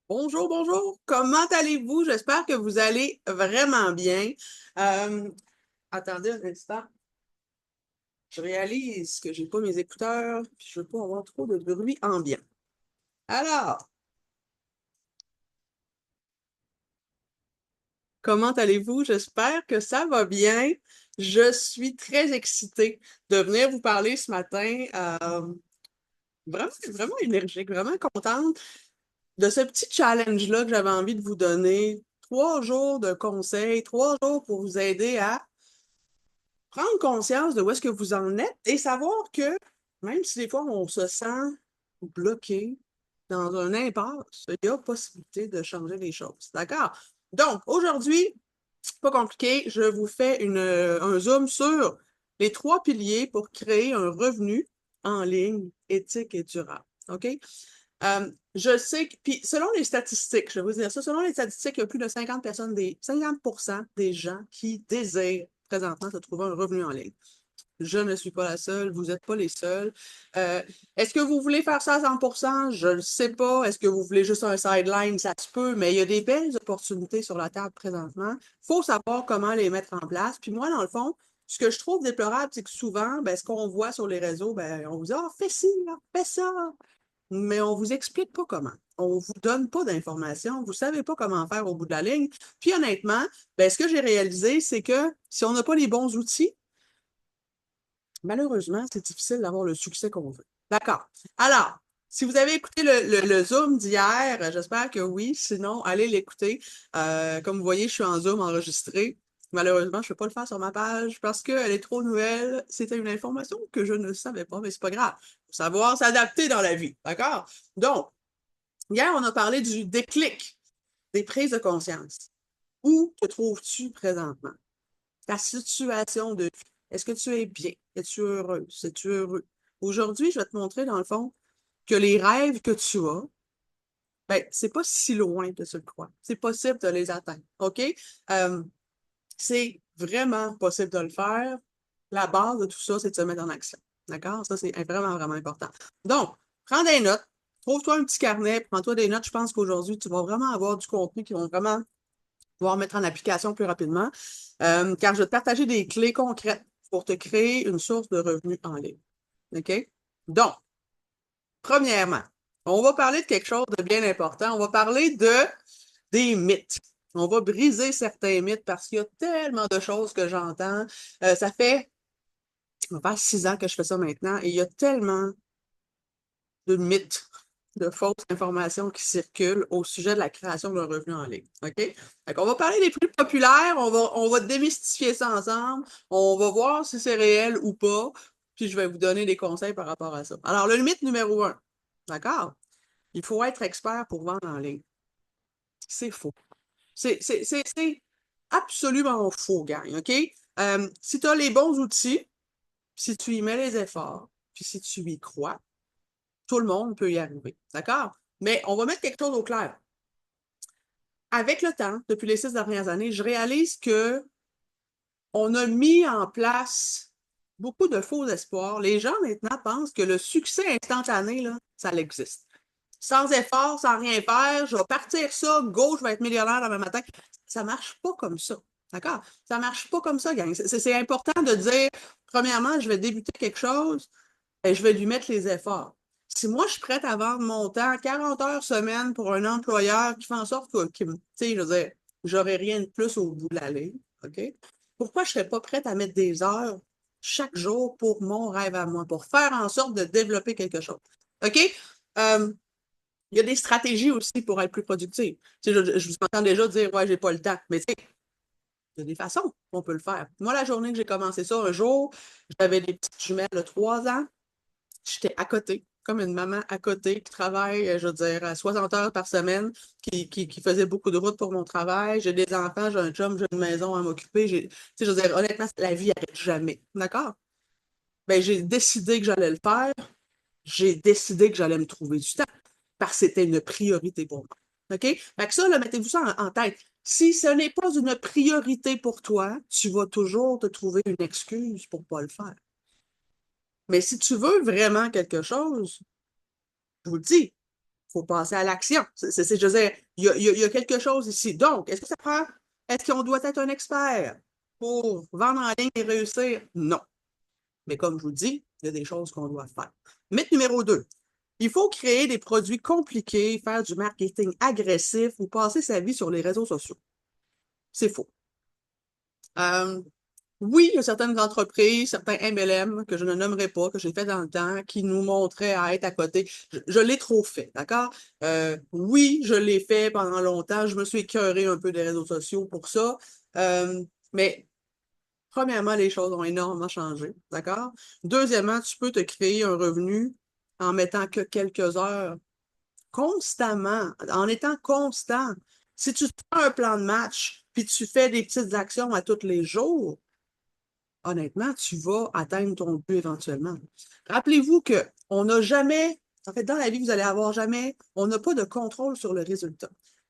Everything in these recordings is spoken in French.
Bonjour, bonjour. Comment allez-vous? J'espère que vous allez vraiment bien. Euh, Attendez un instant. Je réalise que j'ai pas mes écouteurs, puis je veux pas avoir trop de bruit ambiant. Alors, comment allez-vous? J'espère que ça va bien. Je suis très excitée de venir vous parler ce matin. Vraiment, vraiment énergique, vraiment contente de ce petit challenge-là que j'avais envie de vous donner. 3 jours de conseils, 3 jours pour vous aider à prendre conscience de où est-ce que vous en êtes et savoir que même si des fois on se sent bloqué dans un impasse, il y a possibilité de changer les choses. D'accord? Donc, aujourd'hui, pas compliqué, je vous fais un zoom sur les 3 piliers pour créer un revenu en ligne éthique et durable. OK? Je sais que, puis selon les statistiques, je vais vous dire ça, selon les statistiques, il y a plus de 50% des gens qui désirent présentement se trouver un revenu en ligne. Je ne suis pas la seule, vous n'êtes pas les seuls. Est-ce que vous voulez faire ça à 100%? Je ne sais pas. Est-ce que vous voulez juste un sideline? Ça se peut, mais il y a des belles opportunités sur la table présentement. Il faut savoir comment les mettre en place. Puis moi, dans le fond, ce que je trouve déplorable, c'est que souvent, ben, ce qu'on voit sur les réseaux, ben, on vous dit, ah, fais ci, là, fais ça. Mais on vous explique pas comment. On vous donne pas d'informations. Vous savez pas comment faire au bout de la ligne. Puis honnêtement, ben, ce que j'ai réalisé, c'est que si on n'a pas les bons outils, malheureusement, c'est difficile d'avoir le succès qu'on veut. D'accord. Alors, si vous avez écouté le Zoom d'hier, j'espère que oui. Sinon, allez l'écouter. Comme vous voyez, je suis en Zoom enregistré. Malheureusement, je ne peux pas le faire sur ma page parce qu'elle est trop nouvelle. C'était une information que je ne savais pas, mais c'est pas grave. Faut savoir s'adapter dans la vie. D'accord? Donc, hier, on a parlé du déclic, des prises de conscience. Où te trouves-tu présentement? Ta situation de vie. Est-ce que tu es bien? Es-tu heureuse? Es-tu heureux? Aujourd'hui, je vais te montrer, dans le fond, que les rêves que tu as, ben, c'est pas si loin que tu le crois. C'est possible de les atteindre. OK? Euh, c'est vraiment possible de le faire. La base de tout ça, c'est de se mettre en action. D'accord? Ça, c'est vraiment, vraiment important. Donc, prends des notes. Trouve-toi un petit carnet, prends-toi des notes. Je pense qu'aujourd'hui, tu vas vraiment avoir du contenu qui va vraiment pouvoir mettre en application plus rapidement, car je vais te partager des clés concrètes pour te créer une source de revenus en ligne. OK? Donc, premièrement, on va parler de quelque chose de bien important. On va parler des mythes. On va briser certains mythes parce qu'il y a tellement de choses que j'entends. Ça fait, on va faire 6 ans que je fais ça maintenant et il y a tellement de mythes, de fausses informations qui circulent au sujet de la création d'un revenu en ligne. OK? On va parler des plus populaires, on va démystifier ça ensemble, on va voir si c'est réel ou pas, puis je vais vous donner des conseils par rapport à ça. Alors, le mythe numéro 1, d'accord? Il faut être expert pour vendre en ligne. C'est faux. C'est absolument faux, gang, OK? Si tu as les bons outils, si tu y mets les efforts, puis si tu y crois, tout le monde peut y arriver. D'accord? Mais on va mettre quelque chose au clair. Avec le temps, depuis les 6 dernières années, je réalise que on a mis en place beaucoup de faux espoirs. Les gens maintenant pensent que le succès instantané, là, ça existe. Sans effort, sans rien faire, je vais partir ça, go, je vais être millionnaire demain matin. Ça marche pas comme ça. D'accord? Ça marche pas comme ça, gang. C'est important de dire, premièrement, je vais débuter quelque chose, et je vais lui mettre les efforts. Si moi, je suis prête à vendre mon temps 40 heures semaine pour un employeur qui fait en sorte que, tu sais, je veux dire, j'aurai rien de plus au bout de la ligne, OK? Pourquoi je ne serais pas prête à mettre des heures chaque jour pour mon rêve à moi, pour faire en sorte de développer quelque chose? OK? Euh, il y a des stratégies aussi pour être plus productive. Tu sais, je vous entends déjà dire, ouais, j'ai pas le temps. Mais tu sais, il y a des façons qu'on peut le faire. Moi, la journée que j'ai commencé ça, un jour, j'avais des petites jumelles de 3 ans. J'étais à côté, comme une maman à côté qui travaille, je veux dire, à 60 heures par semaine, qui faisait beaucoup de routes pour mon travail. J'ai des enfants, j'ai un chum, j'ai une maison à m'occuper. Tu sais, je veux dire, honnêtement, la vie n'arrête jamais. D'accord? Ben, j'ai décidé que j'allais le faire. J'ai décidé que j'allais me trouver du temps parce que c'était une priorité pour moi. OK? Fait que ça, là, mettez-vous ça en tête. Si ce n'est pas une priorité pour toi, tu vas toujours te trouver une excuse pour ne pas le faire. Mais si tu veux vraiment quelque chose, je vous le dis, faut passer à l'action. Je veux dire, il y a quelque chose ici. Donc, est-ce qu'on doit être un expert pour vendre en ligne et réussir? Non. Mais comme je vous dis, il y a des choses qu'on doit faire. Mythe numéro 2. Il faut créer des produits compliqués, faire du marketing agressif ou passer sa vie sur les réseaux sociaux. C'est faux. Euh, oui, il y a certaines entreprises, certains MLM que je ne nommerai pas, que j'ai fait dans le temps, qui nous montraient à être à côté. Je l'ai trop fait, d'accord? Oui, je l'ai fait pendant longtemps. Je me suis écœuré un peu des réseaux sociaux pour ça. Mais premièrement, les choses ont énormément changé, d'accord? Deuxièmement, tu peux te créer un revenu en mettant que quelques heures constamment, en étant constant. Si tu fais un plan de match, puis tu fais des petites actions à tous les jours, honnêtement, tu vas atteindre ton but éventuellement. Rappelez-vous que on n'a jamais, en fait, dans la vie, vous allez avoir jamais, on n'a pas de contrôle sur le résultat.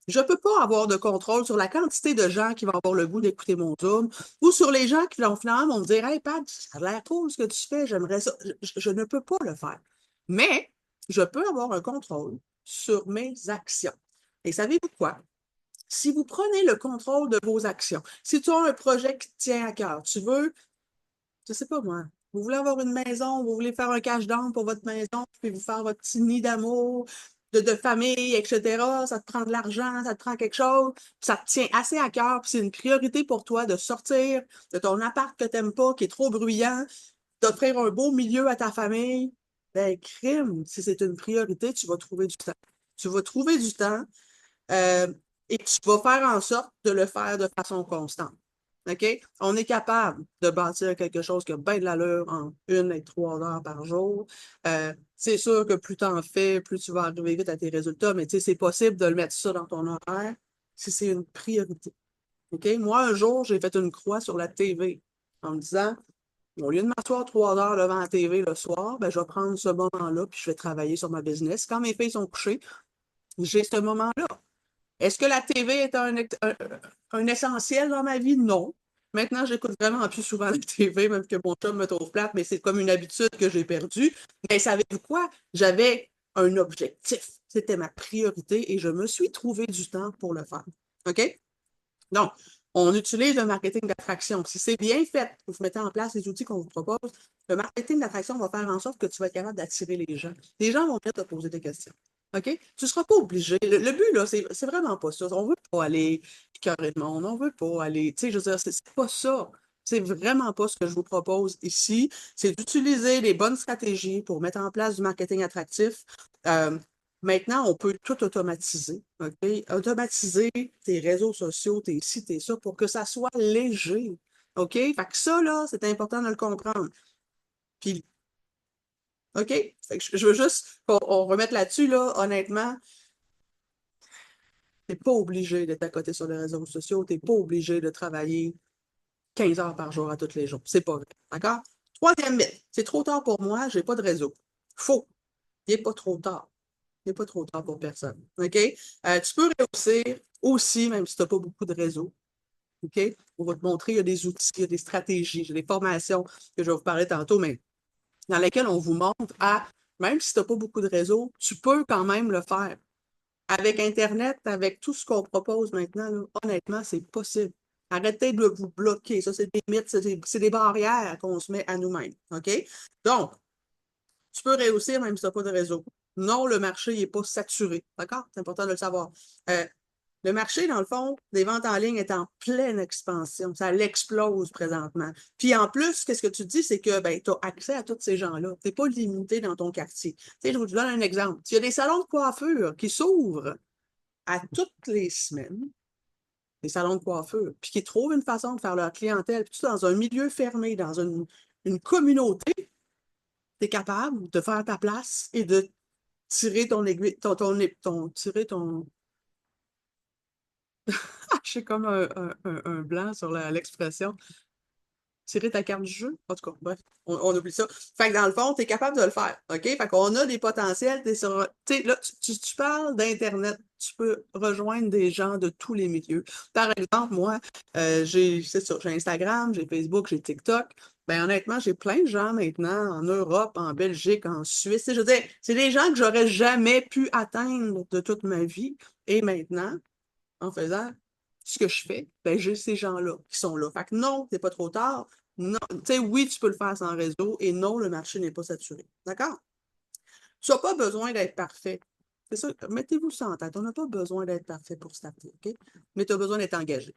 Je ne peux pas avoir de contrôle sur la quantité de gens qui vont avoir le goût d'écouter mon Zoom ou sur les gens qui vont finalement vont me dire Hey Pat, ça a l'air cool ce que tu fais, j'aimerais ça. Je ne peux pas le faire. Mais je peux avoir un contrôle sur mes actions. Et savez-vous quoi? Si vous prenez le contrôle de vos actions, si tu as un projet qui te tient à cœur, tu veux je sais pas moi. Vous voulez avoir une maison, vous voulez faire un cash down pour votre maison, puis vous faire votre petit nid d'amour, de famille, etc. Ça te prend de l'argent, ça te prend quelque chose, puis ça te tient assez à cœur, puis c'est une priorité pour toi de sortir de ton appart que t'aimes pas, qui est trop bruyant, d'offrir un beau milieu à ta famille. Ben, crime, si c'est une priorité, tu vas trouver du temps. Tu vas trouver du temps euh, et tu vas faire en sorte de le faire de façon constante. OK? On est capable de bâtir quelque chose qui a bien de l'allure en 1 et 3 heures par jour. C'est sûr que plus tu en fais, plus tu vas arriver vite à tes résultats, mais tu sais, c'est possible de le mettre ça dans ton horaire si c'est une priorité. OK? Moi, un jour, j'ai fait une croix sur la TV en me disant, au lieu de m'asseoir 3 heures devant la TV le soir, ben, je vais prendre ce moment-là puis je vais travailler sur ma business. Quand mes filles sont couchées, j'ai ce moment-là. Est-ce que la TV est un essentiel dans ma vie? Non. Maintenant, j'écoute vraiment plus souvent la TV, même que mon chum me trouve plate, mais c'est comme une habitude que j'ai perdue. Mais savez-vous quoi? J'avais un objectif. C'était ma priorité et je me suis trouvé du temps pour le faire. OK? Donc, on utilise le marketing d'attraction. Si c'est bien fait, vous mettez en place les outils qu'on vous propose, le marketing d'attraction va faire en sorte que tu vas être capable d'attirer les gens. Les gens vont venir te poser des questions. OK? Tu ne seras pas obligé. Le but, là, c'est vraiment pas ça. On ne veut pas aller picorer le monde. On ne veut pas aller. Tu sais, je veux dire, c'est pas ça. C'est vraiment pas ce que je vous propose ici. C'est d'utiliser les bonnes stratégies pour mettre en place du marketing attractif. Euh, Maintenant, on peut tout automatiser, OK? Automatiser tes réseaux sociaux, tes sites tes ça, pour que ça soit léger, OK? Fait que ça, là, c'est important de le comprendre. Puis, OK? Fait que je veux juste qu'on remette là-dessus, là, honnêtement, t'es pas obligé d'être à côté sur les réseaux sociaux, t'es pas obligé de travailler 15 heures par jour à tous les jours. C'est pas vrai, d'accord? Troisième mythe, c'est trop tard pour moi, j'ai pas de réseau. Faux, il n'est pas trop tard. Il n'est pas trop tard pour personne. OK? Tu peux réussir aussi, même si tu n'as pas beaucoup de réseau. OK? On va te montrer, il y a des outils, il y a des stratégies, j'ai des formations que je vais vous parler tantôt, mais dans lesquelles on vous montre à, même si tu n'as pas beaucoup de réseau, tu peux quand même le faire. Avec Internet, avec tout ce qu'on propose maintenant, là, honnêtement, c'est possible. Arrêtez de vous bloquer. Ça, c'est des mythes, c'est des barrières qu'on se met à nous-mêmes. OK? Donc, tu peux réussir même si tu n'as pas de réseau. Non, le marché n'est pas saturé. D'accord? C'est important de le savoir. Euh, le marché, dans le fond, des ventes en ligne est en pleine expansion. Ça l'explose présentement. Puis en plus, qu'est-ce que tu dis, c'est que ben, tu as accès à tous ces gens-là. Tu n'es pas limité dans ton quartier. Tu sais, je vous donne un exemple. Il y a des salons de coiffure qui s'ouvrent à toutes les semaines, des salons de coiffure, puis qui trouvent une façon de faire leur clientèle, puis tout dans un milieu fermé, dans une communauté, tu es capable de faire ta place et de tirer ton aiguille, tirer ton. J'ai comme un blanc sur l'expression. tirer ta carte du jeu. En tout cas, bref, on oublie ça. Fait que dans le fond, tu es capable de le faire. OK? Fait qu'on a des potentiels. Tu sais, là, tu parles d'Internet. Tu peux rejoindre des gens de tous les milieux. Par exemple, moi, c'est ça, j'ai Instagram, j'ai Facebook, j'ai TikTok. Ben honnêtement, j'ai plein de gens maintenant en Europe, en Belgique, en Suisse. Je veux dire, c'est des gens que j'aurais jamais pu atteindre de toute ma vie. Et maintenant, en faisant ce que je fais, ben j'ai ces gens-là qui sont là. Fait que non, c'est pas trop tard. Non, tu sais, oui, tu peux le faire sans réseau et non, le marché n'est pas saturé. D'accord? Tu n'as pas besoin d'être parfait. C'est ça, mettez-vous ça en tête. On n'a pas besoin d'être parfait pour starter, OK? Mais tu as besoin d'être engagé.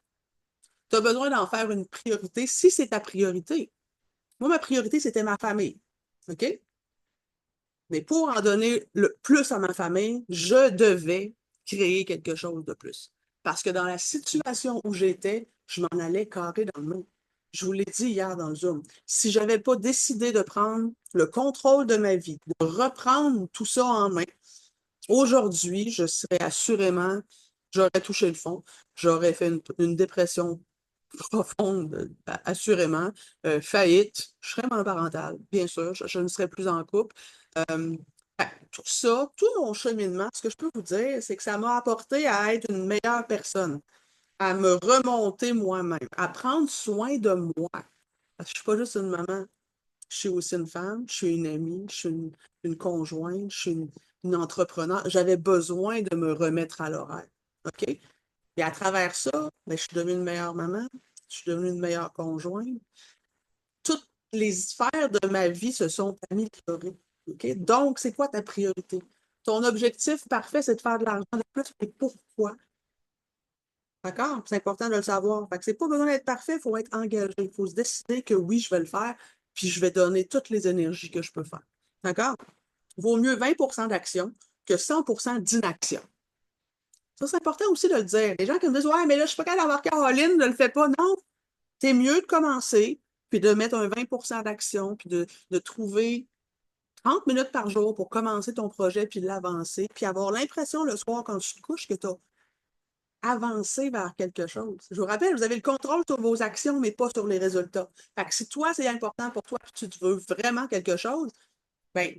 Tu as besoin d'en faire une priorité si c'est ta priorité. Moi, ma priorité, c'était ma famille. OK? Mais pour en donner le plus à ma famille, je devais créer quelque chose de plus. Parce que dans la situation où j'étais, je m'en allais carré dans le mur. Je vous l'ai dit hier dans le Zoom. Si je n'avais pas décidé de prendre le contrôle de ma vie, de reprendre tout ça en main, aujourd'hui, je serais assurément, j'aurais touché le fond, j'aurais fait une dépression profonde, assurément, faillite, je serais monoparentale, bien sûr, je ne serais plus en couple. Euh, tout ça, tout mon cheminement, ce que je peux vous dire, c'est que ça m'a apporté à être une meilleure personne, à me remonter moi-même, à prendre soin de moi. Parce que je ne suis pas juste une maman, je suis aussi une femme, je suis une amie, je suis une conjointe, je suis une entrepreneur. J'avais besoin de me remettre à l'horaire. OK? Et à travers ça, ben, je suis devenue une meilleure maman, je suis devenue une meilleure conjointe. Toutes les sphères de ma vie se sont améliorées. OK? Donc, c'est quoi ta priorité? Ton objectif parfait, c'est de faire de l'argent de plus, mais pourquoi? D'accord? C'est important de le savoir. Fait que c'est pas besoin d'être parfait, il faut être engagé. Il faut se décider que oui, je vais le faire, puis je vais donner toutes les énergies que je peux faire. D'accord? Vaut mieux 20 d'action que 100 d'inaction. Ça, c'est important aussi de le dire. Les gens qui me disent ouais, mais là, je suis pas capable d'avoir Caroline, ne le fais pas. Non, c'est mieux de commencer, puis de mettre un 20 d'action, puis de trouver 30 minutes par jour pour commencer ton projet, puis l'avancer, puis avoir l'impression le soir quand tu te couches que tu as avancé vers quelque chose. Je vous rappelle, vous avez le contrôle sur vos actions, mais pas sur les résultats. Fait que si toi, c'est important pour toi, puis tu veux vraiment quelque chose, ben,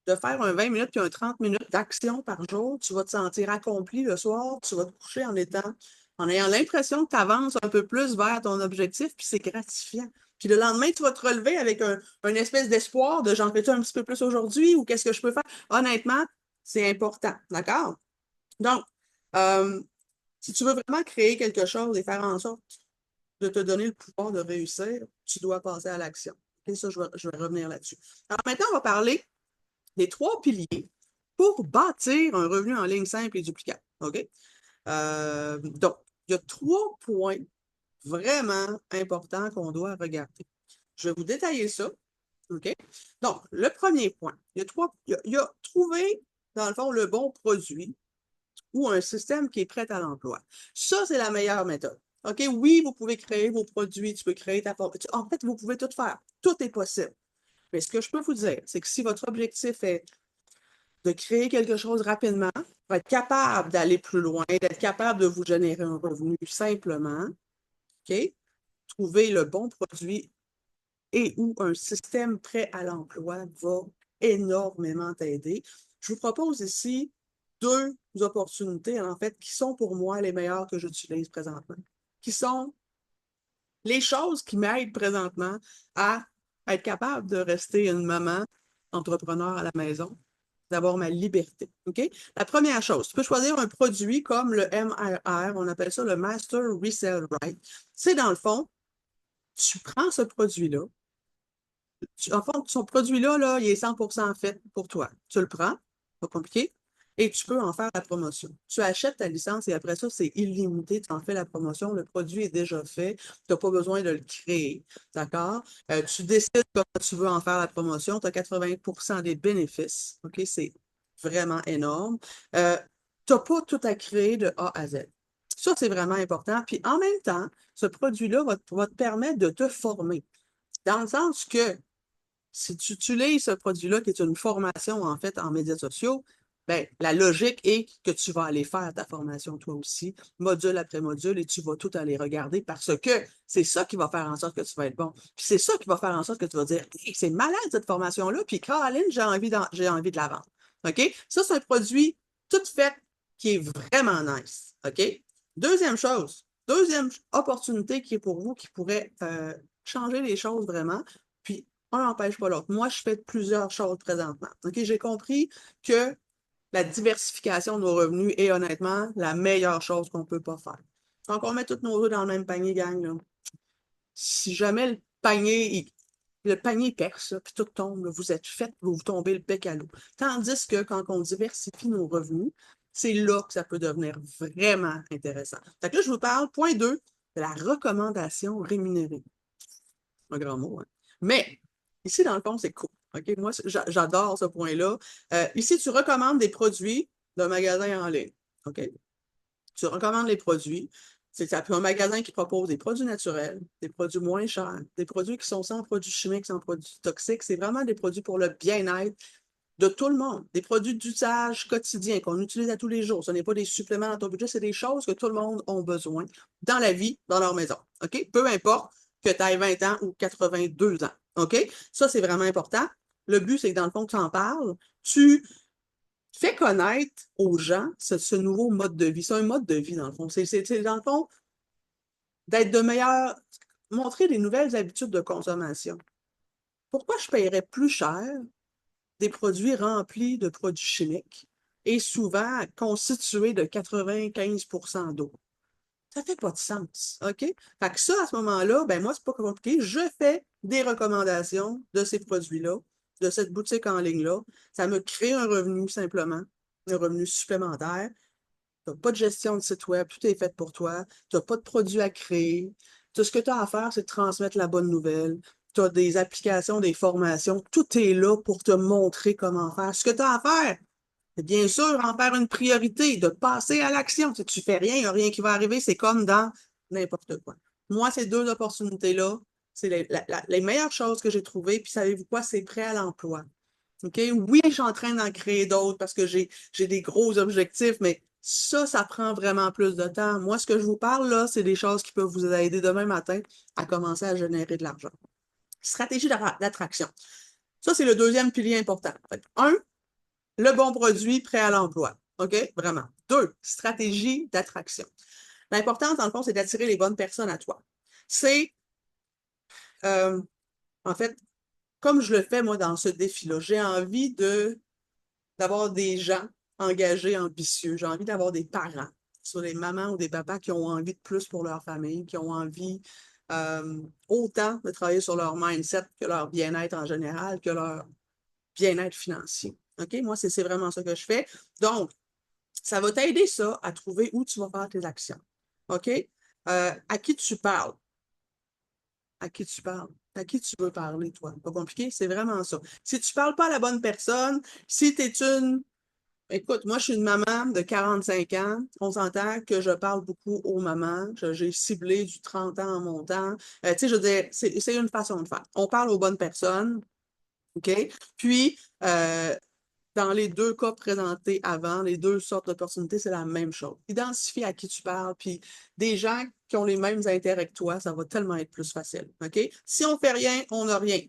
de faire un 20 minutes puis un 30 minutes d'action par jour, tu vas te sentir accompli le soir, tu vas te coucher en ayant l'impression que tu avances un peu plus vers ton objectif, puis c'est gratifiant. Puis le lendemain, tu vas te relever avec un espèce d'espoir de j'en fais-tu un petit peu plus aujourd'hui ou qu'est-ce que je peux faire? Honnêtement, c'est important, d'accord? Donc, euh, si tu veux vraiment créer quelque chose et faire en sorte de te donner le pouvoir de réussir, tu dois passer à l'action. Et ça, je vais revenir là-dessus. Alors maintenant, on va parler des 3 piliers pour bâtir un revenu en ligne simple et duplicable. OK? Donc, il y a 3 points vraiment importants qu'on doit regarder. Je vais vous détailler ça. OK? Donc, le premier point, il y a trouver, dans le fond, le bon produit ou un système qui est prêt à l'emploi. Ça, c'est la meilleure méthode. OK? Oui, vous pouvez créer vos produits, tu peux créer ta forme. En fait, vous pouvez tout faire. Tout est possible. Mais ce que je peux vous dire, c'est que si votre objectif est de créer quelque chose rapidement, pour être capable d'aller plus loin, d'être capable de vous générer un revenu simplement, OK? Trouver le bon produit et ou un système prêt à l'emploi va énormément t'aider. Je vous propose ici 2 opportunités, en fait, qui sont pour moi les meilleures que j'utilise présentement, qui sont les choses qui m'aident présentement à être capable de rester une maman entrepreneur à la maison, d'avoir ma liberté. OK? La première chose, tu peux choisir un produit comme le MRR, on appelle ça le Master Resale Right. C'est dans le fond, tu prends ce produit-là, en fond, son produit-là, là, il est 100% fait pour toi. Tu le prends, pas compliqué, et tu peux en faire la promotion. Tu achètes ta licence et après ça, c'est illimité, tu en fais la promotion, le produit est déjà fait, tu n'as pas besoin de le créer. D'accord? Tu décides comment tu veux en faire la promotion, tu as 80% des bénéfices. OK? C'est vraiment énorme. Tu n'as pas tout à créer de A à Z. Ça, c'est vraiment important. Puis en même temps, ce produit-là va te permettre de te former. Dans le sens que si tu utilises ce produit-là, qui est une formation en fait en médias sociaux, ben, la logique est que tu vas aller faire ta formation toi aussi, module après module, et tu vas tout aller regarder parce que c'est ça qui va faire en sorte que tu vas être bon. Puis c'est ça qui va faire en sorte que tu vas dire, hey, c'est malade cette formation-là, puis Caroline, j'ai envie de la vendre. OK? Ça, c'est un produit tout fait qui est vraiment nice. OK? Deuxième chose, deuxième opportunité qui est pour vous, qui pourrait changer les choses vraiment, puis un n'empêche pas l'autre. Moi, je fais plusieurs choses présentement. OK? J'ai compris que la diversification de nos revenus est honnêtement la meilleure chose qu'on ne peut pas faire. Quand on met tous nos œufs dans le même panier, gang, là, si jamais le panier perce, puis tout tombe, là, vous êtes fait, vous tombez le bec à l'eau. Tandis que quand on diversifie nos revenus, c'est là que ça peut devenir vraiment intéressant. Fait que là, je vous parle, point 2, de la recommandation rémunérée. Un grand mot, hein? Mais ici, dans le fond, c'est cool. OK? Moi, j'adore ce point-là. Ici, tu recommandes des produits d'un magasin en ligne. OK? Tu recommandes les produits. C'est un magasin qui propose des produits naturels, des produits moins chers, des produits qui sont sans produits chimiques, sans produits toxiques. C'est vraiment des produits pour le bien-être de tout le monde. Des produits d'usage quotidien qu'on utilise à tous les jours. Ce n'est pas des suppléments dans ton budget, c'est des choses que tout le monde a besoin dans la vie, dans leur maison. OK? Peu importe que tu aies 20 ans ou 82 ans. OK? Ça, c'est vraiment important. Le but, c'est que dans le fond, tu en parles, tu fais connaître aux gens ce nouveau mode de vie. C'est un mode de vie, dans le fond. C'est dans le fond, d'être de meilleurs, montrer des nouvelles habitudes de consommation. Pourquoi je paierais plus cher des produits remplis de produits chimiques et souvent constitués de 95 d'eau? Ça fait pas de sens, OK? Fait que ça, à ce moment-là, ben moi, c'est pas compliqué. Je fais des recommandations de ces produits-là, de cette boutique en ligne-là. Ça me crée un revenu simplement, un revenu supplémentaire. Tu n'as pas de gestion de site web, tout est fait pour toi. Tu n'as pas de produits à créer. Tout ce que tu as à faire, c'est de transmettre la bonne nouvelle. Tu as des applications, des formations. Tout est là pour te montrer comment faire. Ce que tu as à faire, c'est bien sûr en faire une priorité, de passer à l'action. Si tu fais rien, il n'y a rien qui va arriver. C'est comme dans n'importe quoi. Moi, ces deux opportunités-là, c'est les meilleures choses que j'ai trouvées. Puis savez-vous quoi? C'est prêt à l'emploi. OK? Oui, je suis en train d'en créer d'autres parce que j'ai des gros objectifs, mais ça prend vraiment plus de temps. Moi, ce que je vous parle là, c'est des choses qui peuvent vous aider demain matin à commencer à générer de l'argent. Stratégie d'attraction. Ça, c'est le deuxième pilier important. Fait, un, le bon produit prêt à l'emploi. OK? Vraiment. Deux, stratégie d'attraction. L'important, dans le fond, c'est d'attirer les bonnes personnes à toi. C'est, euh, en fait, comme je le fais, moi, dans ce défi-là, j'ai envie d'avoir des gens engagés, ambitieux. J'ai envie d'avoir des parents, soit des mamans ou des papas qui ont envie de plus pour leur famille, qui ont envie autant de travailler sur leur mindset que leur bien-être en général, que leur bien-être financier. OK? Moi, c'est vraiment ça que je fais. Donc, ça va t'aider, ça, à trouver où tu vas faire tes actions. OK? À qui tu parles? À qui tu parles? À qui tu veux parler, toi? Pas compliqué? C'est vraiment ça. Si tu ne parles pas à la bonne personne, si tu es une écoute, moi, je suis une maman de 45 ans. On s'entend que je parle beaucoup aux mamans. J'ai ciblé du 30 ans en montant. Tu sais, je veux dire, c'est une façon de faire. On parle aux bonnes personnes, OK? Puis, dans les deux cas présentés avant, les deux sortes d'opportunités, c'est la même chose. Identifie à qui tu parles, puis des gens qui ont les mêmes intérêts que toi, ça va tellement être plus facile, OK? Si on fait rien, on n'a rien.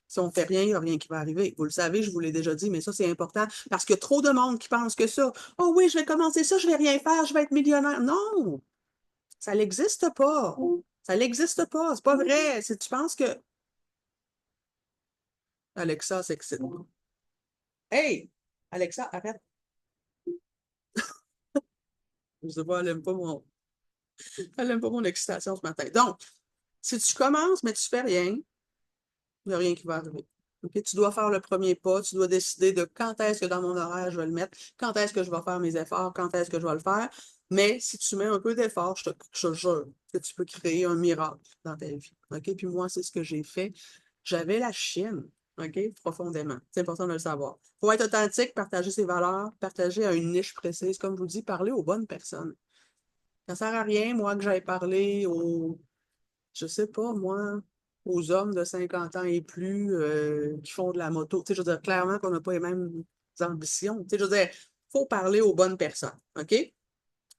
Si on ne fait rien, il n'y a rien qui va arriver. Vous le savez, je vous l'ai déjà dit, mais ça, c'est important parce qu'il y a trop de monde qui pense que ça. Oh oui, je vais commencer ça, je ne vais rien faire, je vais être millionnaire. Non, ça n'existe pas. Ça n'existe pas. C'est pas vrai. Si tu penses que. Alexa, c'est excitant. Hey! Alexa, arrête. Je sais pas, elle n'aime pas mon excitation ce matin. Donc, si tu commences, mais tu ne fais rien, il n'y a rien qui va arriver. Okay? Tu dois faire le premier pas, tu dois décider de quand est-ce que dans mon horaire je vais le mettre, quand est-ce que je vais faire mes efforts, quand est-ce que je vais le faire. Mais si tu mets un peu d'effort, je te jure que tu peux créer un miracle dans ta vie. Okay? Puis moi, c'est ce que j'ai fait. J'avais la chienne, OK? Profondément. C'est important de le savoir. Il faut être authentique, partager ses valeurs, partager à une niche précise, comme je vous dis, parler aux bonnes personnes. Ça ne sert à rien, moi, que j'aille parler aux, je sais pas, moi, aux hommes de 50 ans et plus qui font de la moto. Tu sais, je veux dire, clairement qu'on n'a pas les mêmes ambitions. Tu sais, je veux dire, il faut parler aux bonnes personnes. OK?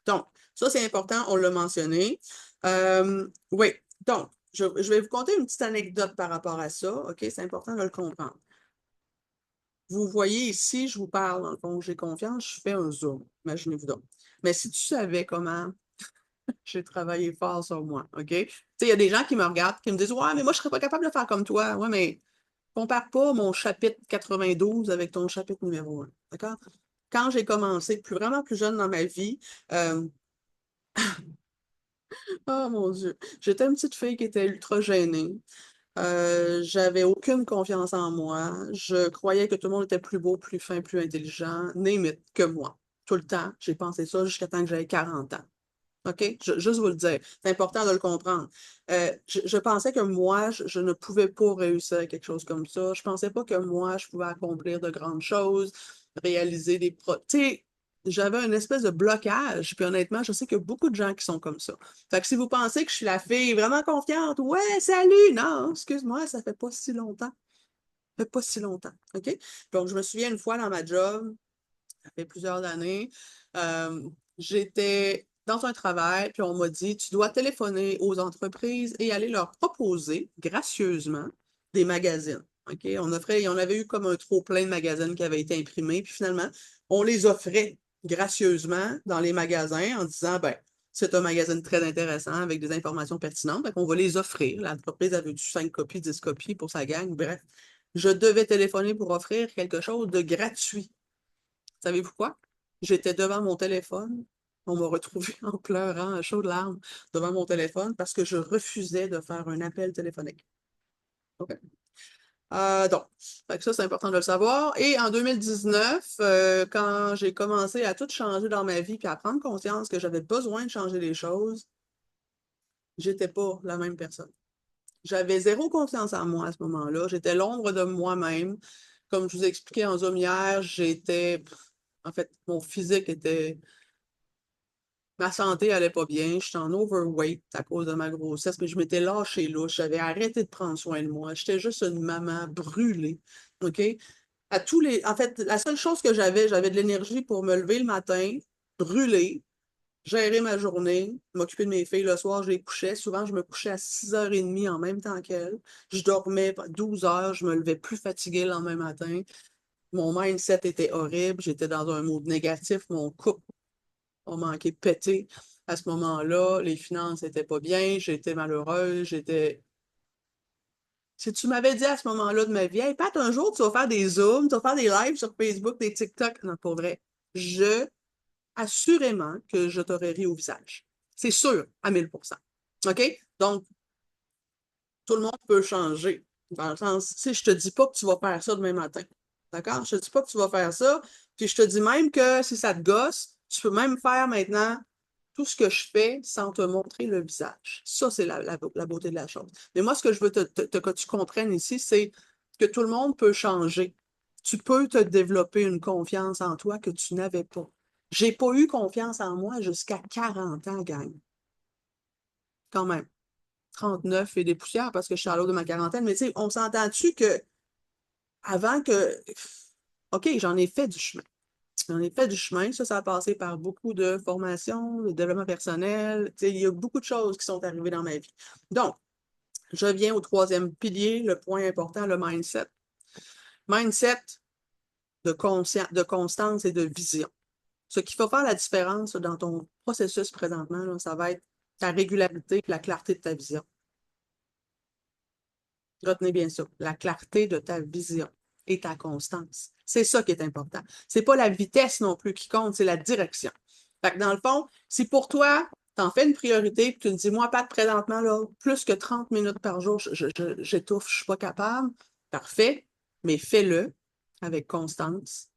Donc, ça, c'est important, on l'a mentionné. Oui, donc, je vais vous conter une petite anecdote par rapport à ça. OK? C'est important de le comprendre. Vous voyez ici, je vous parle, dans le fond, j'ai confiance, je fais un zoom. Imaginez-vous donc. Mais si tu savais comment j'ai travaillé fort sur moi, OK? Tu sais, il y a des gens qui me regardent, qui me disent, ouais, mais moi, je serais pas capable de faire comme toi. Ouais, mais compare pas mon chapitre 92 avec ton chapitre numéro 1. D'accord? Quand j'ai commencé, vraiment plus jeune dans ma vie, euh, oh mon Dieu, j'étais une petite fille qui était ultra gênée. J'avais aucune confiance en moi. Je croyais que tout le monde était plus beau, plus fin, plus intelligent, name it, que moi. Tout le temps, j'ai pensé ça jusqu'à temps que j'avais 40 ans. OK? Juste vous le dire. C'est important de le comprendre. Je pensais que moi, je ne pouvais pas réussir quelque chose comme ça. Je pensais pas que moi, je pouvais accomplir de grandes choses, réaliser des Tu sais, j'avais une espèce de blocage. Puis honnêtement, je sais qu'il y a beaucoup de gens qui sont comme ça. Fait que si vous pensez que je suis la fille vraiment confiante, ouais, salut! Non, excuse-moi, ça fait pas si longtemps. Ça fait pas si longtemps. OK? Donc, je me souviens une fois dans ma job, ça fait plusieurs années. J'étais dans un travail, puis on m'a dit, tu dois téléphoner aux entreprises et aller leur proposer gracieusement des magazines. OK? On avait eu comme un trop-plein de magazines qui avaient été imprimés, puis finalement, on les offrait gracieusement dans les magasins en disant, ben, c'est un magazine très intéressant avec des informations pertinentes, donc on va les offrir. L'entreprise avait eu 5 copies, 10 copies pour sa gang, bref. Je devais téléphoner pour offrir quelque chose de gratuit. Savez-vous quoi? J'étais devant mon téléphone. On m'a retrouvée en pleurant, à chaudes larmes, devant mon téléphone parce que je refusais de faire un appel téléphonique. OK? Donc, fait que ça, c'est important de le savoir. Et en 2019, quand j'ai commencé à tout changer dans ma vie puis à prendre conscience que j'avais besoin de changer les choses, j'étais pas la même personne. J'avais zéro confiance en moi à ce moment-là. J'étais l'ombre de moi-même. Comme je vous ai expliqué en Zoom hier, en fait, mon physique était ma santé allait pas bien, j'étais en overweight à cause de ma grossesse, mais je m'étais lâchée louche, j'avais arrêté de prendre soin de moi. J'étais juste une maman brûlée. OK? En fait, la seule chose que j'avais de l'énergie pour me lever le matin, brûler, gérer ma journée, m'occuper de mes filles le soir, je les couchais. Souvent, je me couchais à 6h30 en même temps qu'elles. Je dormais 12 heures, je me levais plus fatiguée le lendemain matin. Mon mindset était horrible, j'étais dans un mood négatif, mon couple on manquait de péter à ce moment-là. Les finances n'étaient pas bien, j'étais malheureuse, Si tu m'avais dit à ce moment-là de ma vie, hey Pat, un jour tu vas faire des Zooms, tu vas faire des lives sur Facebook, des TikTok, non, pour vrai, assurément que je t'aurais ri au visage. C'est sûr, à 1000%. OK? Donc, tout le monde peut changer. Dans le sens, tu sais, je te dis pas que tu vas faire ça demain matin. D'accord? Je te dis pas que tu vas faire ça. Puis je te dis même que si ça te gosse, tu peux même faire maintenant tout ce que je fais sans te montrer le visage. Ça, c'est la beauté de la chose. Mais moi, ce que je veux que tu comprennes ici, c'est que tout le monde peut changer. Tu peux te développer une confiance en toi que tu n'avais pas. J'ai pas eu confiance en moi jusqu'à 40 ans, gang. Quand même. 39 et des poussières parce que je suis à l'autre de ma quarantaine. Mais tu sais, on s'entend-tu que avant que. OK, j'en ai fait du chemin. J'en ai fait du chemin. Ça a passé par beaucoup de formations, de développement personnel. Tu sais, il y a beaucoup de choses qui sont arrivées dans ma vie. Donc, je viens au troisième pilier, le point important, le mindset. Mindset de constance et de vision. Ce qui va faire la différence dans ton processus présentement, là, ça va être ta régularité et la clarté de ta vision. Retenez bien ça, la clarté de ta vision et ta constance. C'est ça qui est important. C'est pas la vitesse non plus qui compte, c'est la direction. Fait que dans le fond, si pour toi, tu en fais une priorité, puis tu te dis, moi, pas de présentement, là, plus que 30 minutes par jour, j'étouffe, je suis pas capable, parfait, mais fais-le avec constance.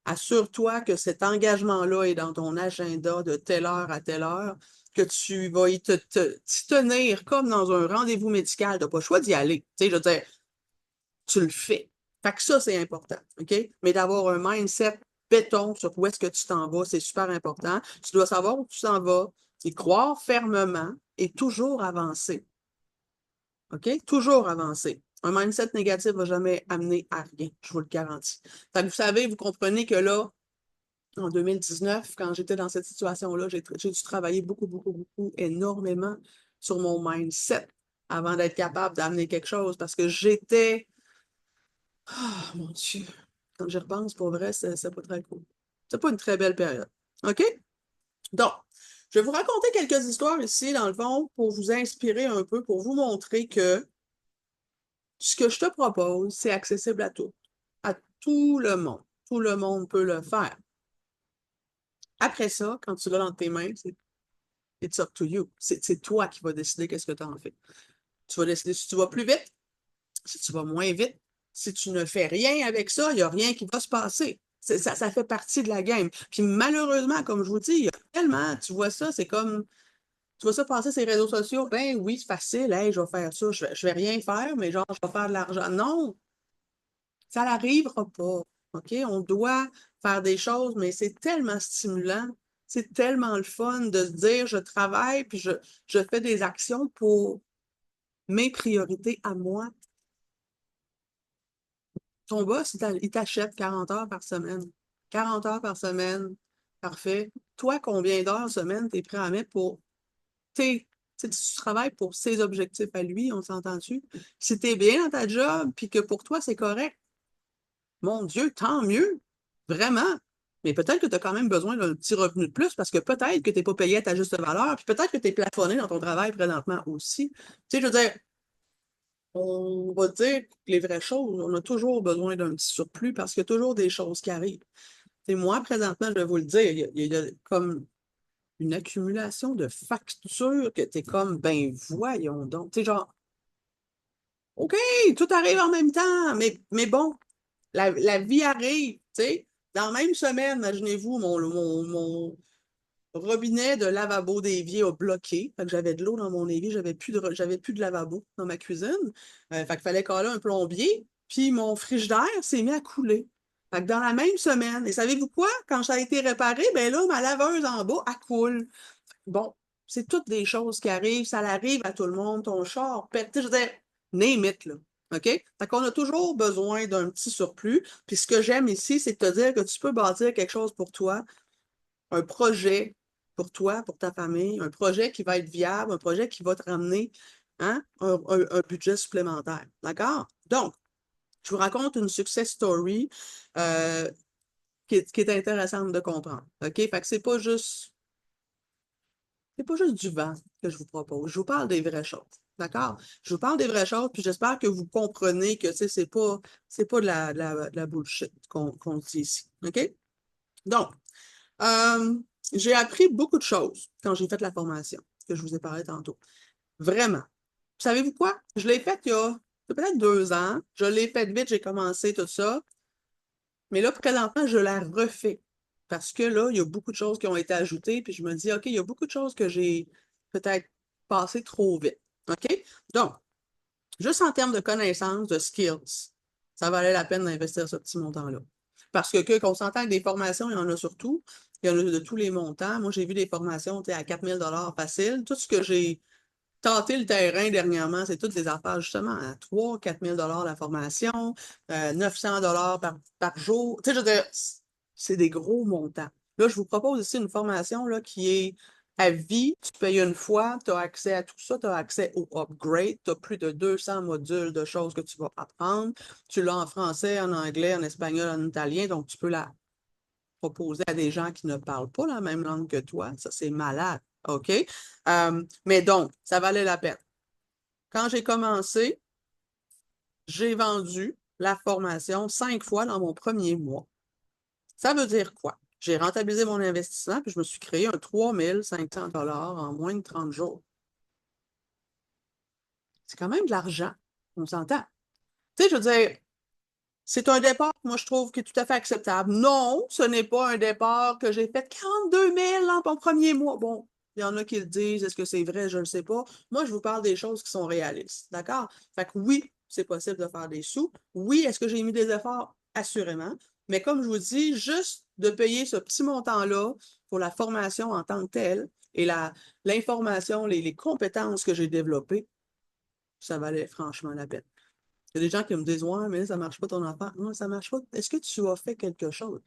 Assure-toi que cet engagement-là est dans ton agenda de telle heure à telle heure, que tu vas t'y tenir comme dans un rendez-vous médical. Tu n'as pas le choix d'y aller. Tu sais, je veux dire, tu le fais. Fait que ça, c'est important. OK? Mais d'avoir un mindset béton sur où est-ce que tu t'en vas, c'est super important. Tu dois savoir où tu t'en vas, y croire fermement et toujours avancer. OK? Toujours avancer. Un mindset négatif ne va jamais amener à rien, je vous le garantis. Fait que vous savez, vous comprenez que là, en 2019, quand j'étais dans cette situation-là, j'ai dû travailler beaucoup, beaucoup, beaucoup, énormément sur mon mindset avant d'être capable d'amener quelque chose parce que j'étais. Ah, mon Dieu. Quand j'y repense, pour vrai, c'est pas très cool. C'est pas une très belle période. OK? Donc, je vais vous raconter quelques histoires ici, dans le fond, pour vous inspirer un peu, pour vous montrer que ce que je te propose, c'est accessible à tout le monde. Tout le monde peut le faire. Après ça, quand tu l'as dans tes mains, c'est it's up to you. C'est toi qui vas décider qu'est-ce que tu en fais. Tu vas décider si tu vas plus vite, si tu vas moins vite. Si tu ne fais rien avec ça, il n'y a rien qui va se passer. Ça fait partie de la game. Puis malheureusement, comme je vous dis, il y a tellement, tu vois ça, c'est comme, tu vois ça passer sur les réseaux sociaux, ben oui, c'est facile, hey, je vais faire ça, je vais rien faire, mais genre, je vais faire de l'argent. Non, ça n'arrivera pas. OK? On doit faire des choses, mais c'est tellement stimulant. C'est tellement le fun de se dire, je travaille, puis je fais des actions pour mes priorités à moi. Ton boss, il t'achète 40 heures par semaine. 40 heures par semaine. Parfait. Toi, combien d'heures semaine tu es prêt à mettre pour tes. Tu sais, tu travailles pour ses objectifs à lui, on s'entend-tu? Si tu es bien dans ta job, puis que pour toi, c'est correct, mon Dieu, tant mieux. Vraiment. Mais peut-être que tu as quand même besoin d'un petit revenu de plus parce que peut-être que tu n'es pas payé à ta juste valeur, puis peut-être que tu es plafonné dans ton travail présentement aussi. Tu sais, je veux dire, on va dire les vraies choses. On a toujours besoin d'un petit surplus parce qu'il y a toujours des choses qui arrivent. Et moi, présentement, je vais vous le dire, il y a comme une accumulation de factures que tu es comme, ben voyons donc. Tu sais, genre, OK, tout arrive en même temps, mais bon, la vie arrive, tu sais. Dans la même semaine, imaginez-vous, mon robinet de lavabo d'évier a bloqué. Fait que j'avais de l'eau dans mon évier, j'avais plus de lavabo dans ma cuisine. Fait qu'il fallait caler un plombier. Puis mon frigidaire s'est mis à couler. Fait que dans la même semaine, et savez-vous quoi? Quand ça a été réparé, ben là, ma laveuse en bas, elle coule. Bon, c'est toutes des choses qui arrivent, ça arrive à tout le monde, ton char pète, tu sais, je veux dire, name it, là. OK? Fait qu'on a toujours besoin d'un petit surplus. Puis ce que j'aime ici, c'est de te dire que tu peux bâtir quelque chose pour toi, un projet pour toi, pour ta famille, un projet qui va être viable, un projet qui va te ramener hein, un budget supplémentaire. D'accord? Donc, je vous raconte une success story euh, qui est intéressante de comprendre. OK? Fait que c'est pas juste du vent que je vous propose. Je vous parle des vraies choses. D'accord? Je vous parle des vraies choses, puis j'espère que vous comprenez que c'est pas de la bullshit qu'on dit ici. OK? Donc, euh, j'ai appris beaucoup de choses quand j'ai fait la formation que je vous ai parlé tantôt. Vraiment. Savez-vous quoi? Je l'ai faite il y a peut-être 2 ans. Je l'ai faite vite, j'ai commencé tout ça. Mais là, présentement, je la refais. Parce que là, il y a beaucoup de choses qui ont été ajoutées, puis je me dis, OK, il y a beaucoup de choses que j'ai peut-être passées trop vite. OK? Donc, juste en termes de connaissances, de skills, ça valait la peine d'investir ce petit montant-là. Parce que qu'on s'entend que des formations, il y en a surtout. Il y en a de tous les montants. Moi, j'ai vu des formations à 4 000 facile. Tout ce que j'ai tâté le terrain dernièrement, c'est toutes des affaires justement à 3 000 à 4 000 la formation, 900 par jour. Tu sais, je veux dire, c'est des gros montants. Là, je vous propose ici une formation là, qui est à vie. Tu payes une fois, tu as accès à tout ça, tu as accès au upgrade, tu as plus de 200 modules de choses que tu vas apprendre. Tu l'as en français, en anglais, en espagnol, en italien, donc tu peux la proposer à des gens qui ne parlent pas la même langue que toi. Ça, c'est malade. OK? Mais donc, ça valait la peine. Quand j'ai commencé, j'ai vendu la formation 5 fois dans mon premier mois. Ça veut dire quoi? J'ai rentabilisé mon investissement puis je me suis créé un 3 500 $ en moins de 30 jours. C'est quand même de l'argent. On s'entend. Tu sais, je veux dire, c'est un départ, moi, je trouve, qui est tout à fait acceptable. Non, ce n'est pas un départ que j'ai fait 42 000 dans mon premier mois. Bon, il y en a qui le disent, est-ce que c'est vrai? Je ne sais pas. Moi, je vous parle des choses qui sont réalistes. D'accord? Fait que oui, c'est possible de faire des sous. Oui, est-ce que j'ai mis des efforts? Assurément. Mais comme je vous dis, juste de payer ce petit montant-là pour la formation en tant que telle et l'information, les compétences que j'ai développées, ça valait franchement la peine. Il y a des gens qui me disent, ouais, mais ça marche pas ton affaire. Non, ça marche pas. Est-ce que tu as fait quelque chose?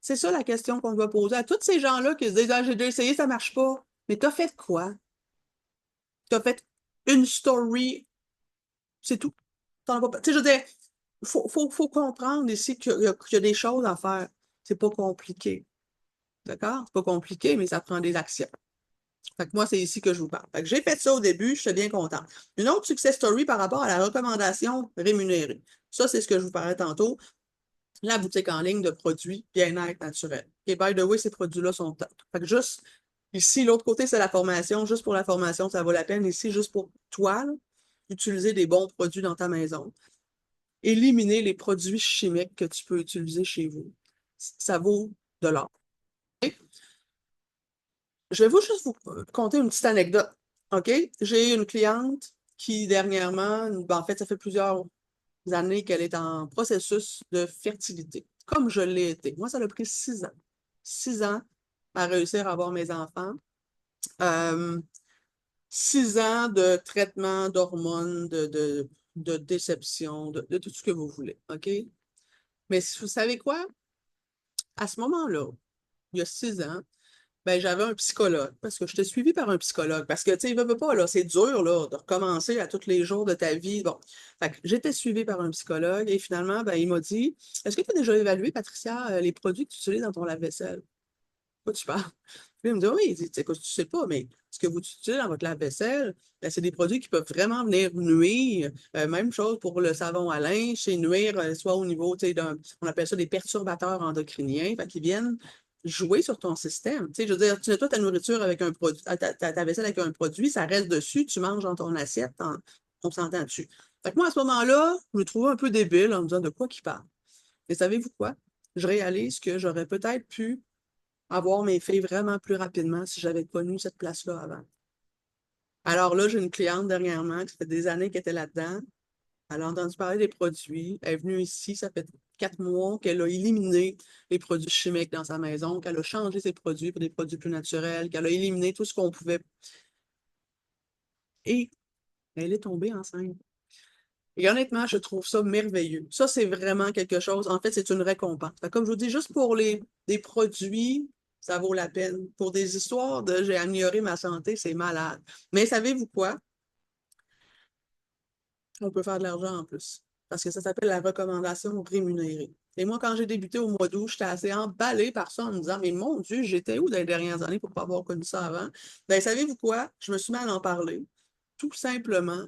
C'est ça la question qu'on doit poser à tous ces gens-là qui se disent, ah, j'ai déjà essayé, ça marche pas. Mais t'as fait quoi? T'as fait une story, c'est tout. T'en as pas... Tu sais, je veux dire, faut comprendre ici qu'il y a des choses à faire. C'est pas compliqué. D'accord? C'est pas compliqué, mais ça prend des actions. Fait que moi, c'est ici que je vous parle. Fait que j'ai fait ça au début, je suis bien contente. Une autre success story par rapport à la recommandation rémunérée. Ça, c'est ce que je vous parlais tantôt. La boutique en ligne de produits bien-être naturel. Et by the way, ces produits-là sont top. Fait que juste ici, l'autre côté, c'est la formation. Juste pour la formation, ça vaut la peine. Ici, juste pour toi, là, utiliser des bons produits dans ta maison. Éliminer les produits chimiques que tu peux utiliser chez vous. Ça vaut de l'or. Je vais juste vous conter une petite anecdote. OK? J'ai une cliente qui, dernièrement, ben, en fait, ça fait plusieurs années qu'elle est en processus de fertilité, comme je l'ai été. Moi, ça a pris 6 ans. 6 ans à réussir à avoir mes enfants. Euh, 6 ans de traitement d'hormones, de déception, de tout ce que vous voulez. OK? Mais vous savez quoi? À ce moment-là, il y a 6 ans, ben, j'avais un psychologue parce que j'étais suivie par un psychologue. Parce que, tu sais, veut pas, là, c'est dur, là, de recommencer à tous les jours de ta vie. Bon. Fait que j'étais suivie par un psychologue et finalement, ben, il m'a dit, est-ce que tu as déjà évalué, Patricia, les produits que tu utilises dans ton lave-vaisselle? Quoi tu parles? Puis il me dit, oui, il dit, écoute, tu sais pas, mais ce que vous utilisez dans votre lave-vaisselle, ben, c'est des produits qui peuvent vraiment venir nuire. Même chose pour le savon à linge, c'est nuire soit au niveau, tu sais, on appelle ça des perturbateurs endocriniens, fait qu'ils viennent jouer sur ton système. Tu sais, je veux dire, tu nettoies ta nourriture avec un produit, ta vaisselle avec un produit, ça reste dessus, tu manges dans ton assiette, on s'entend dessus. Fait que moi, à ce moment-là, je me trouvais un peu débile en me disant de quoi qu'il parle. Et savez-vous quoi? Je réalise que j'aurais peut-être pu avoir mes filles vraiment plus rapidement si j'avais connu cette place-là avant. Alors là, j'ai une cliente dernièrement qui fait des années qu'elle était là-dedans. Elle a entendu parler des produits. Elle est venue ici, ça fait 4 mois qu'elle a éliminé les produits chimiques dans sa maison, qu'elle a changé ses produits pour des produits plus naturels, qu'elle a éliminé tout ce qu'on pouvait. Et elle est tombée enceinte. Et honnêtement, je trouve ça merveilleux. Ça, c'est vraiment quelque chose. En fait, c'est une récompense. Fait que comme je vous dis, juste pour les produits, ça vaut la peine. Pour des histoires de j'ai amélioré ma santé, c'est malade. Mais savez-vous quoi? On peut faire de l'argent en plus. Parce que ça s'appelle la recommandation rémunérée. Et moi, quand j'ai débuté au mois d'août, j'étais assez emballée par ça en me disant, mais mon Dieu, j'étais où dans les dernières années pour ne pas avoir connu ça avant? Ben, savez-vous quoi? Je me suis mis à en parler. Tout simplement,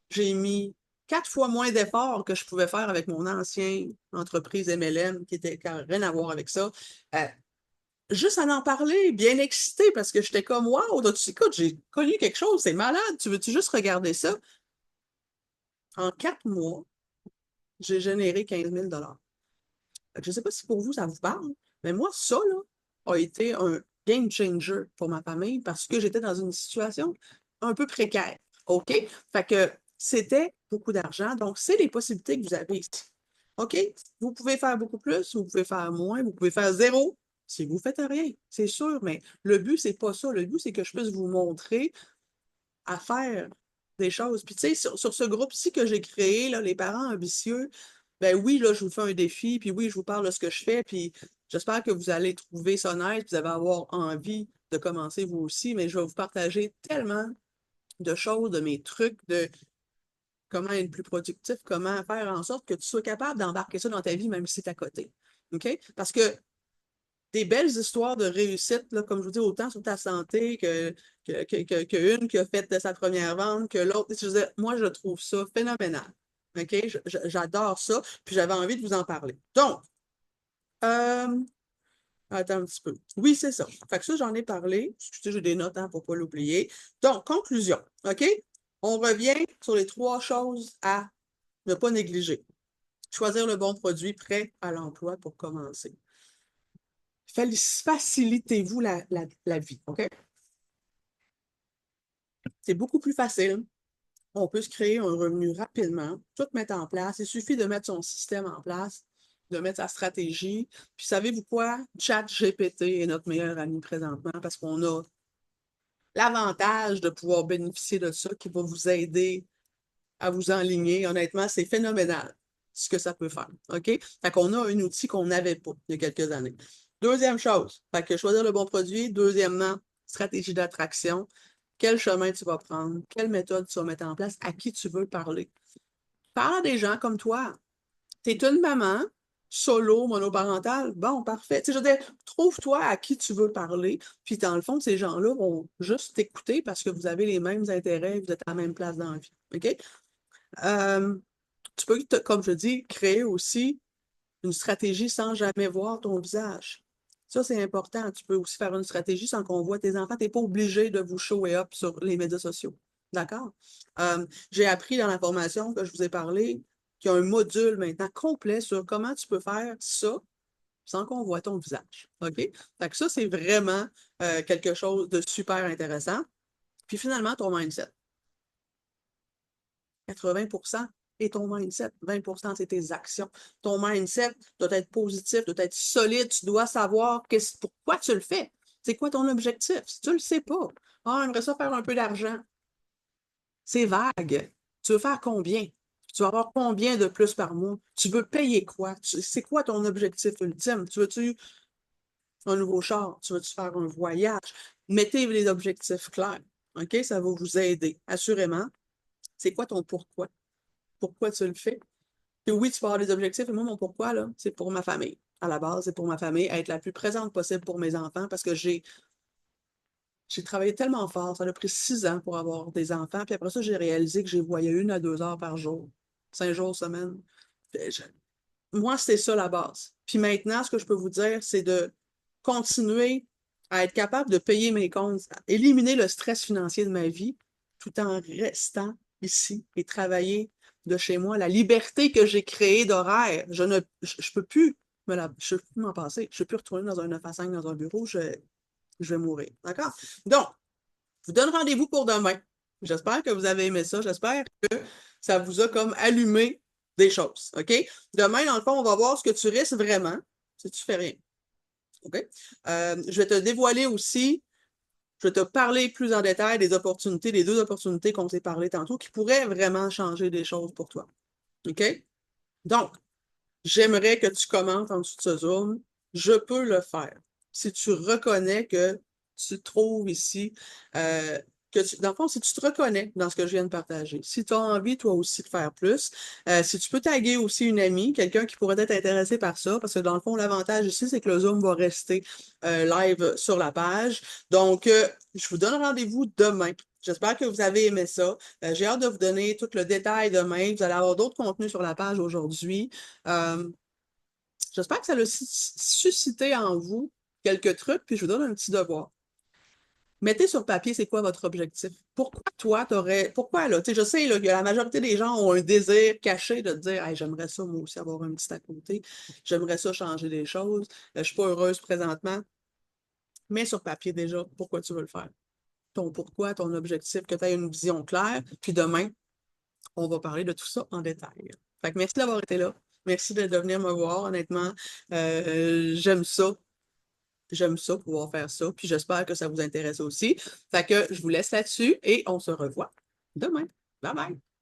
j'ai mis 4 fois moins d'efforts que je pouvais faire avec mon ancienne entreprise MLM, qui était rien à voir avec ça. Euh, Juste à en parler, bien excitée, parce que j'étais comme, waouh, écoute, j'ai connu quelque chose, c'est malade, tu veux-tu juste regarder ça? En 4 mois, j'ai généré 15 000 $. Je ne sais pas si pour vous, ça vous parle, mais moi, ça, là, a été un game changer pour ma famille parce que j'étais dans une situation un peu précaire. OK? Fait que c'était beaucoup d'argent. Donc, c'est les possibilités que vous avez ici. OK? Vous pouvez faire beaucoup plus, vous pouvez faire moins, vous pouvez faire zéro si vous ne faites rien. C'est sûr, mais le but, c'est pas ça. Le but, c'est que je puisse vous montrer à faire des choses. Puis, tu sais, sur ce groupe-ci que j'ai créé, là, les parents ambitieux, ben oui, là, je vous fais un défi, puis oui, je vous parle de ce que je fais, puis j'espère que vous allez trouver ça nice, puis vous allez avoir envie de commencer vous aussi, mais je vais vous partager tellement de choses, de mes trucs, de comment être plus productif, comment faire en sorte que tu sois capable d'embarquer ça dans ta vie, même si c'est à côté. OK? Parce que des belles histoires de réussite, là, comme je vous dis, autant sur ta santé qu'une qui a fait sa première vente, que l'autre. Moi, je trouve ça phénoménal. OK? J'adore ça. Puis j'avais envie de vous en parler. Donc, euh, attends un petit peu. Oui, c'est ça. Fait que ça, j'en ai parlé. Excusez, j'ai des notes hein, pour ne pas l'oublier. Donc, conclusion. OK? On revient sur les 3 choses à ne pas négliger. Choisir le bon produit prêt à l'emploi pour commencer. Facilitez-vous la vie, OK? C'est beaucoup plus facile. On peut se créer un revenu rapidement, tout mettre en place. Il suffit de mettre son système en place, de mettre sa stratégie. Puis savez-vous quoi? ChatGPT est notre meilleur ami présentement parce qu'on a l'avantage de pouvoir bénéficier de ça qui va vous aider à vous enligner. Honnêtement, c'est phénoménal ce que ça peut faire. OK? Fait qu'on a un outil qu'on n'avait pas il y a quelques années. Deuxième chose, fait que choisir le bon produit. Deuxièmement, stratégie d'attraction. Quel chemin tu vas prendre? Quelle méthode tu vas mettre en place? À qui tu veux parler? Parle à des gens comme toi. Tu es une maman, solo, monoparentale. Bon, parfait. Tu sais, je veux dire, trouve-toi à qui tu veux parler. Puis, dans le fond, ces gens-là vont juste t'écouter parce que vous avez les mêmes intérêts, vous êtes à la même place dans la vie. OK? Euh, Tu peux, comme je dis, créer aussi une stratégie sans jamais voir ton visage. Ça, c'est important. Tu peux aussi faire une stratégie sans qu'on voit tes enfants. Tu n'es pas obligé de vous shower up sur les médias sociaux. D'accord? J'ai appris dans la formation que je vous ai parlé qu'il y a un module maintenant complet sur comment tu peux faire ça sans qu'on voit ton visage. OK? Fait que ça, c'est vraiment quelque chose de super intéressant. Puis finalement, ton mindset. 80% est ton mindset. 20%, c'est tes actions. Ton mindset doit être positif, doit être solide. Tu dois savoir pourquoi tu le fais. C'est quoi ton objectif? Si tu ne le sais pas, ah, j'aimerais ça faire un peu d'argent. C'est vague. Tu veux faire combien? Tu vas avoir combien de plus par mois? Tu veux payer quoi? C'est quoi ton objectif ultime? Tu veux-tu un nouveau char? Tu veux-tu faire un voyage? Mettez les objectifs clairs. OK? Ça va vous aider, assurément. C'est quoi ton pourquoi? Pourquoi tu le fais? Puis oui, tu vas avoir des objectifs, et moi, mon pourquoi, là, c'est pour ma famille. À la base, c'est pour ma famille, être la plus présente possible pour mes enfants parce que j'ai travaillé tellement fort. Ça a pris 6 ans pour avoir des enfants. Puis après ça, j'ai réalisé que j'ai voyais 1 à 2 heures par jour, 5 jours semaine. Moi, c'est ça la base. Puis maintenant, ce que je peux vous dire, c'est de continuer à être capable de payer mes comptes, à éliminer le stress financier de ma vie, tout en restant ici et travailler de chez moi. La liberté que j'ai créée d'horaire, je peux plus je peux plus m'en passer. Je peux plus retourner dans un 9 à 5 dans un bureau, je vais mourir. D'accord? Donc, je vous donne rendez-vous pour demain. J'espère que vous avez aimé ça. J'espère que ça vous a comme allumé des choses. OK? Demain, dans le fond, on va voir ce que tu risques vraiment si tu fais rien. OK? Je vais te dévoiler aussi, je vais te parler plus en détail des opportunités, des 2 opportunités qu'on s'est parlé tantôt qui pourraient vraiment changer des choses pour toi. OK? Donc, j'aimerais que tu commentes en dessous de ce Zoom. Je peux le faire. Si tu reconnais que tu trouves ici, dans le fond, si tu te reconnais dans ce que je viens de partager, si tu as envie toi aussi de faire plus, si tu peux taguer aussi une amie, quelqu'un qui pourrait être intéressé par ça, parce que dans le fond, l'avantage ici, c'est que le Zoom va rester live sur la page. Donc, je vous donne rendez-vous demain. J'espère que vous avez aimé ça. J'ai hâte de vous donner tout le détail demain. Vous allez avoir d'autres contenus sur la page aujourd'hui. Euh, J'espère que ça a suscité en vous quelques trucs, puis je vous donne un petit devoir. Mettez sur papier c'est quoi votre objectif. Pourquoi toi, pourquoi là? Tu sais, je sais là, que la majorité des gens ont un désir caché de te dire hey, j'aimerais ça, moi aussi, avoir un petit à côté. J'aimerais ça changer des choses. Je ne suis pas heureuse présentement. Mets sur papier déjà pourquoi tu veux le faire. Ton pourquoi, ton objectif, que tu aies une vision claire. Puis demain, on va parler de tout ça en détail. Fait que merci d'avoir été là. Merci de venir me voir, honnêtement. J'aime ça. J'aime ça, pouvoir faire ça. Puis j'espère que ça vous intéresse aussi. Fait que je vous laisse là-dessus et on se revoit demain. Bye bye!